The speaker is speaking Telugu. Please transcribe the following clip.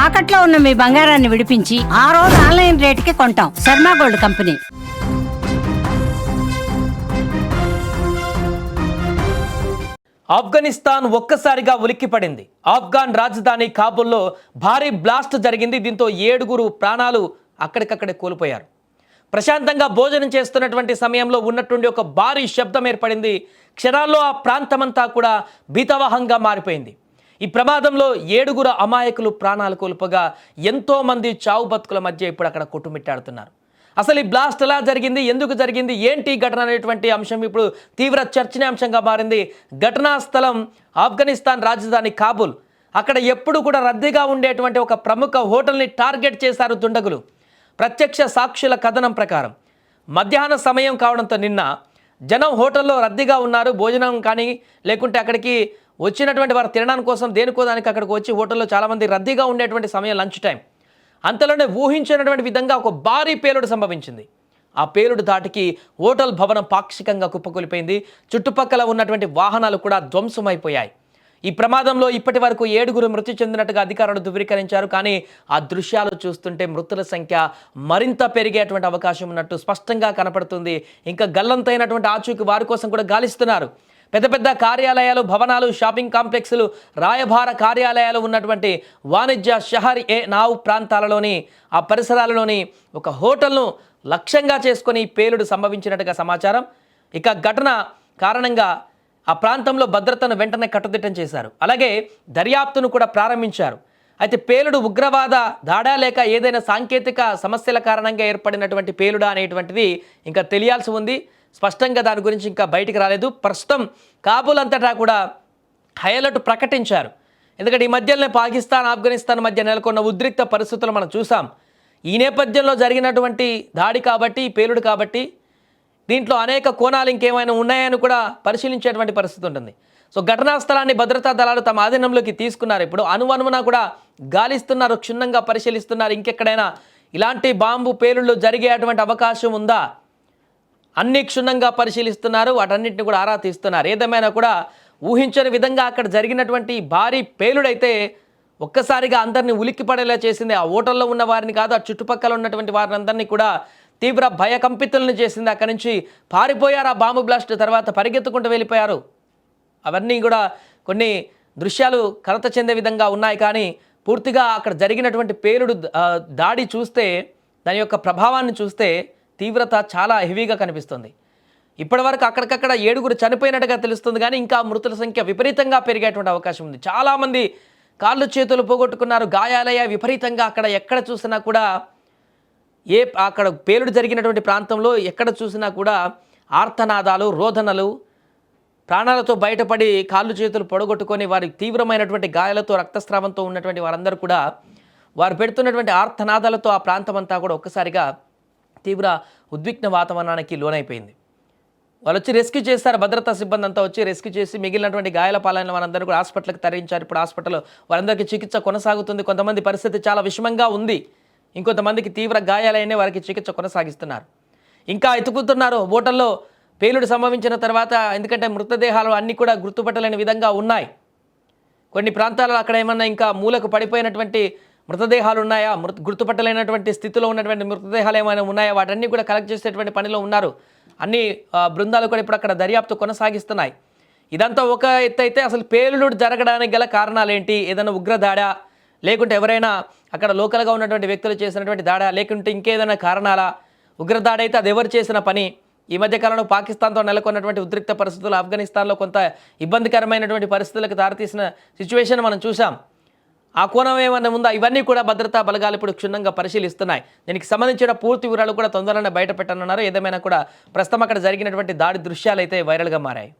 తాకట్లో ఉన్న మీ బంగారాన్ని విడిపించి ఆ రోజు ఆన్లైన్ రేటుకి కొంటాం. Sharma gold company. ఆఫ్ఘనిస్తాన్ ఒక్కసారిగా ఉలిక్కిపడింది. ఆఫ్ఘాన్ రాజధాని కాబూల్లో భారీ బ్లాస్ట్ జరిగింది. దీంతో 7 ప్రాణాలు అక్కడికక్కడే కోల్పోయారు. ప్రశాంతంగా భోజనం చేస్తున్నటువంటి సమయంలో ఉన్నట్టుండి ఒక భారీ శబ్దం ఏర్పడింది. క్షణాల్లో ఆ ప్రాంతమంతా కూడా భీతవాహంగా మారిపోయింది. ఈ ప్రమాదంలో 7 అమాయకులు ప్రాణాలు కోల్పోగా ఎంతోమంది చావు బతుకుల మధ్య ఇప్పుడు అక్కడ కొట్టుమిట్టాడుతున్నారు. అసలు ఈ బ్లాస్ట్ ఎలా జరిగింది, ఎందుకు జరిగింది, ఏంటి ఘటన అనేటువంటి అంశం ఇప్పుడు తీవ్ర చర్చనీయాంశంగా మారింది. ఘటనా స్థలం ఆఫ్ఘనిస్తాన్ రాజధాని కాబూల్. అక్కడ ఎప్పుడు కూడా రద్దీగా ఉండేటువంటి ఒక ప్రముఖ హోటల్ని టార్గెట్ చేశారు దుండగులు. ప్రత్యక్ష సాక్షుల కథనం ప్రకారం మధ్యాహ్న సమయం కావడంతో నిన్న జనం హోటల్లో రద్దీగా ఉన్నారు. భోజనం కానీ లేకుంటే అక్కడికి వచ్చినటువంటి వారు తినడానికి కోసం దేనికోదానికి అక్కడికి వచ్చి హోటల్లో చాలామంది రద్దీగా ఉండేటువంటి సమయం లంచ్ టైం. అంతలోనే ఊహించినటువంటి విధంగా ఒక భారీ పేలుడు సంభవించింది. ఆ పేలుడు ధాటికి హోటల్ భవనం పాక్షికంగా కుప్పకూలిపోయింది. చుట్టుపక్కల ఉన్నటువంటి వాహనాలు కూడా ధ్వంసమైపోయాయి. ఈ ప్రమాదంలో ఇప్పటి వరకు 7 మృతి చెందినట్టుగా అధికారులు ధృవీకరించారు. కానీ ఆ దృశ్యాలు చూస్తుంటే మృతుల సంఖ్య మరింత పెరిగేటువంటి అవకాశం ఉన్నట్టు స్పష్టంగా కనపడుతుంది. ఇంకా గల్లంతైనటువంటి ఆచూకీ వారి కోసం కూడా గాలిస్తున్నారు. పెద్ద పెద్ద కార్యాలయాలు, భవనాలు, షాపింగ్ కాంప్లెక్స్లు, రాయబార కార్యాలయాలు ఉన్నటువంటి వాణిజ్య షహర్-ఏ-నావ్ ప్రాంతాలలోని ఆ పరిసరాలలోని ఒక హోటల్ను లక్ష్యంగా చేసుకొని పేలుడు సంభవించినట్టుగా సమాచారం. ఇక ఘటన కారణంగా ఆ ప్రాంతంలో భద్రతను వెంటనే కట్టుదిట్టం చేశారు. అలాగే దర్యాప్తును కూడా ప్రారంభించారు. అయితే పేలుడు ఉగ్రవాద దాడా లేక ఏదైనా సాంకేతిక సమస్యల కారణంగా ఏర్పడినటువంటి పేలుడా అనేటువంటిది ఇంకా తెలియాల్సి ఉంది. స్పష్టంగా దాని గురించి ఇంకా బయటికి రాలేదు. ప్రస్తుతం కాబూల్ అంతటా కూడా హై అలర్ట్ ప్రకటించారు. ఎందుకంటే ఈ మధ్యలోనే పాకిస్తాన్, ఆఫ్ఘనిస్తాన్ మధ్య నెలకొన్న ఉద్రిక్త పరిస్థితులు మనం చూసాం. ఈ నేపథ్యంలో జరిగినటువంటి దాడి కాబట్టి, పేలుడు కాబట్టి దీంట్లో అనేక కోణాలు ఇంకేమైనా ఉన్నాయని కూడా పరిశీలించేటువంటి పరిస్థితి ఉంటుంది. సో ఘటనా స్థలాన్ని భద్రతా దళాలు తమ ఆధీనంలోకి తీసుకున్నారు. ఇప్పుడు అనువనువున కూడా గాలిస్తున్నారు, క్షుణ్ణంగా పరిశీలిస్తున్నారు. ఇంకెక్కడైనా ఇలాంటి బాంబు పేలుళ్ళు జరిగేటువంటి అవకాశం ఉందా అన్ని క్షుణ్ణంగా పరిశీలిస్తున్నారు. వాటన్నిటిని కూడా ఆరా తీస్తున్నారు. ఏదేమైనా కూడా ఊహించని విధంగా అక్కడ జరిగినటువంటి భారీ పేలుడైతే ఒక్కసారిగా అందరినీ ఉలిక్కిపడేలా చేసింది. ఆ హోటల్లో ఉన్న వారిని కాదు, ఆ చుట్టుపక్కల ఉన్నటువంటి వారిని అందరినీ కూడా తీవ్ర భయకంపితులను చేసింది. అక్కడి నుంచి పారిపోయారు. ఆ బాంబు బ్లాస్ట్ తర్వాత పరిగెత్తుకుంటూ వెళ్ళిపోయారు. అవన్నీ కూడా కొన్ని దృశ్యాలు కలత చెందే విధంగా ఉన్నాయి. కానీ పూర్తిగా అక్కడ జరిగినటువంటి పేలుడు దాడి చూస్తే, దాని యొక్క ప్రభావాన్ని చూస్తే తీవ్రత చాలా హెవీగా కనిపిస్తుంది. ఇప్పటివరకు అక్కడికక్కడ 7 చనిపోయినట్టుగా తెలుస్తుంది. కానీ ఇంకా మృతుల సంఖ్య విపరీతంగా పెరిగేటువంటి అవకాశం ఉంది. చాలామంది కాళ్ళు చేతులు పోగొట్టుకున్నారు, గాయాలయ్యాయి విపరీతంగా. అక్కడ ఎక్కడ చూసినా కూడా అక్కడ పేలుడు జరిగినటువంటి ప్రాంతంలో ఎక్కడ చూసినా కూడా ఆర్తనాదాలు, రోదనలు, ప్రాణాలతో బయటపడి కాళ్ళు చేతులు పొడగొట్టుకొని వారి తీవ్రమైనటువంటి గాయాలతో, రక్తస్రావంతో ఉన్నటువంటి వారందరూ కూడా వారు పెడుతున్నటువంటి ఆర్తనాదాలతో ఆ ప్రాంతం అంతా కూడా ఒక్కసారిగా తీవ్ర ఉద్విగ్న వాతావరణానికి లోనైపోయింది. వాళ్ళు వచ్చి రెస్క్యూ చేస్తారు. భద్రతా సిబ్బంది అంతా వచ్చి రెస్క్యూ చేసి మిగిలినటువంటి గాయాల పాలైన వారందరూ కూడా హాస్పిటల్కి తరలించారు. ఇప్పుడు హాస్పిటల్లో వారందరికీ చికిత్స కొనసాగుతుంది. కొంతమంది పరిస్థితి చాలా విషమంగా ఉంది, ఇంకొంతమందికి తీవ్ర గాయాలైన వారికి చికిత్స కొనసాగిస్తున్నారు. ఇంకా ఎత్తుకుతున్నారు హోటల్లో పేలుడు సంభవించిన తర్వాత. ఎందుకంటే మృతదేహాలు అన్నీ కూడా గుర్తుపట్టలేని విధంగా ఉన్నాయి. కొన్ని ప్రాంతాల్లో అక్కడ ఏమన్నా ఇంకా మూలకు పడిపోయినటువంటి మృతదేహాలు ఉన్నాయా, గుర్తుపట్టలేనటువంటి స్థితిలో ఉన్నటువంటి మృతదేహాలు ఏమైనా ఉన్నాయా, వాటన్నీ కూడా కలెక్ట్ చేసేటువంటి పనిలో ఉన్నారు. అన్ని బృందాలు కూడా ఇప్పుడు అక్కడ దర్యాప్తు కొనసాగిస్తున్నాయి. ఇదంతా ఒక ఎత్తు అయితే అసలు పేలుడు జరగడానికి గల కారణాలు ఏంటి? ఏదైనా ఉగ్రదాడా, లేకుంటే ఎవరైనా అక్కడ లోకల్గా ఉన్నటువంటి వ్యక్తులు చేసినటువంటి దాడా, లేకుంటే ఇంకేదైనా కారణాలా? ఉగ్రదాడి అయితే అది ఎవరు చేసిన పని? ఈ మధ్యకాలంలో పాకిస్తాన్తో నెలకొన్నటువంటి ఉద్రిక్త పరిస్థితులు ఆఫ్ఘనిస్తాన్లో కొంత ఇబ్బందికరమైనటువంటి పరిస్థితులకు దారితీసిన సిచ్యువేషన్ మనం చూసాం. ఆ కోణం ఏమైనా ఉందా? ఇవన్నీ కూడా భద్రతా బలగాలు ఇప్పుడు క్షుణ్ణంగా పరిశీలిస్తున్నాయి. దీనికి సంబంధించిన పూర్తి వివరాలు కూడా తొందరలోనే బయట పెట్టనున్నారు. ఏదేమైనా కూడా ప్రస్తుతం అక్కడ జరిగినటువంటి దాడి దృశ్యాలు అయితే వైరల్గా మారాయి.